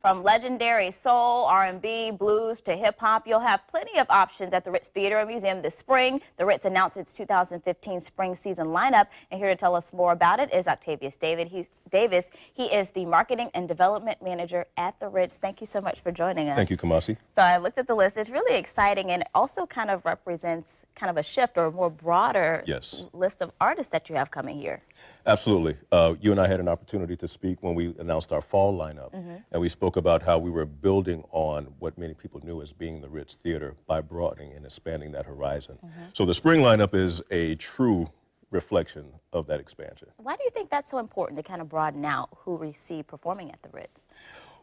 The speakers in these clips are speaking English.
From legendary soul, R&B, blues to hip-hop, you'll have plenty of options at the Ritz Theater and Museum this spring. The Ritz announced its 2015 spring season lineup, and here to tell us more about it is Octavius Davis. He is the Marketing and Development Manager at the Ritz. Thank you so much for joining us. Thank you, Kamasi. So I looked at the list. It's really exciting, and it also kind of represents kind of a shift or a more broader list of artists that you have coming here. Absolutely. You and I had an opportunity to speak when we announced our fall lineup, and we spoke about how we were building on what many people knew as being the Ritz Theater by broadening and expanding that horizon. So the spring lineup is a true reflection of that expansion. Why do you think that's so important to kind of broaden out who we see performing at the Ritz?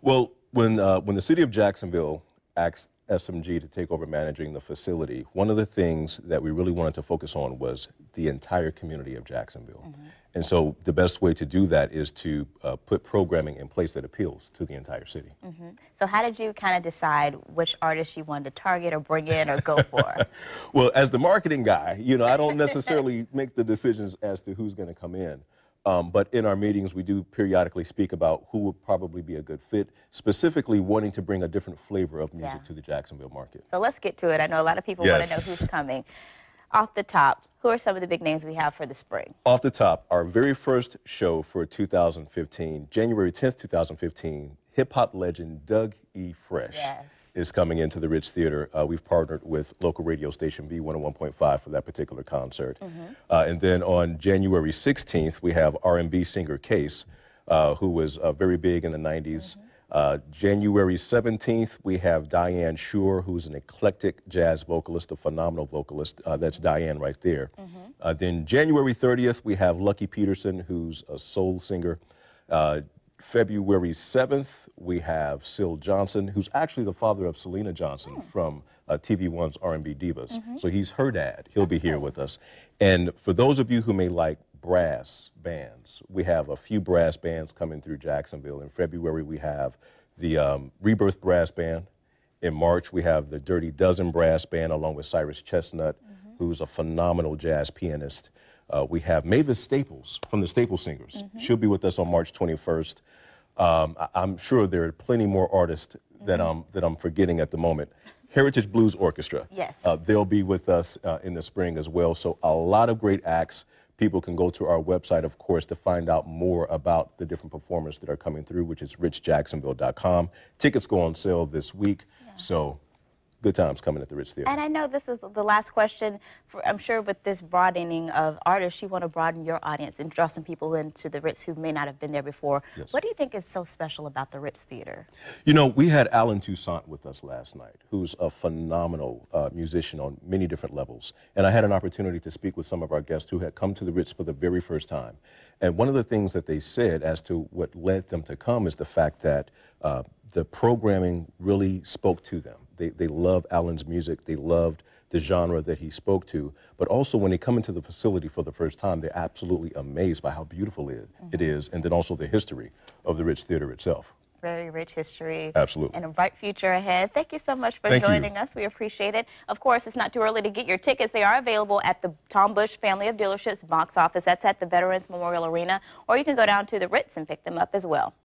Well, when the city of Jacksonville asked SMG to take over managing the facility, one of the things that we really wanted to focus on was the entire community of Jacksonville. And so the best way to do that is to put programming in place that appeals to the entire city. So how did you kind of decide which artists you wanted to target or bring in or go for? Well, as the marketing guy, you know, I don't necessarily make the decisions as to who's going to come in. But in our meetings, we do periodically speak about who would probably be a good fit, specifically wanting to bring a different flavor of music to the Jacksonville market. So let's get to it. I know a lot of people want to know who's coming. Off the top, who are some of the big names we have for the spring? Off the top, our very first show for 2015, January 10th, 2015, hip-hop legend Doug E. Fresh is coming into the Ritz Theater. We've partnered with local radio station B101.5 for that particular concert. And then on January 16th, we have R&B singer Case, who was very big in the 90s. January 17th, we have Diane Shure, who's an eclectic jazz vocalist, a phenomenal vocalist. That's Diane right there. Then January 30th, we have Lucky Peterson, who's a soul singer. February 7th, we have Syl Johnson, who's actually the father of Selena Johnson from TV1's R&B Divas. So he's her dad. He'll be here with us. And for those of you who may like brass bands, we have a few brass bands coming through Jacksonville. In February, we have the Rebirth Brass Band. In March, we have the Dirty Dozen Brass Band along with Cyrus Chestnut, who's a phenomenal jazz pianist. We have Mavis Staples from the Staples Singers. She'll be with us on March 21st. I'm sure there are plenty more artists that I'm forgetting at the moment. Heritage Blues Orchestra. They'll be with us in the spring as well. So a lot of great acts. People can go to our website, of course, to find out more about the different performers that are coming through, which is richjacksonville.com. Tickets go on sale this week. So good times coming at the Ritz Theater. And I know this is the last question. I'm sure with this broadening of artists, you want to broaden your audience and draw some people into the Ritz who may not have been there before. What do you think is so special about the Ritz Theater? You know, we had Alan Toussaint with us last night, who's a phenomenal musician on many different levels. And I had an opportunity to speak with some of our guests who had come to the Ritz for the very first time. And one of the things that they said as to what led them to come is the fact that the programming really spoke to them. They love Alan's music. They loved the genre that he spoke to. But also when they come into the facility for the first time, they're absolutely amazed by how beautiful it is, and then also the history of the Ritz Theater itself. Very rich history. Absolutely. And a bright future ahead. Thank you so much for joining us. We appreciate it. Of course, it's not too early to get your tickets. They are available at the Tom Bush Family of Dealerships box office. That's at the Veterans Memorial Arena. Or you can go down to the Ritz and pick them up as well.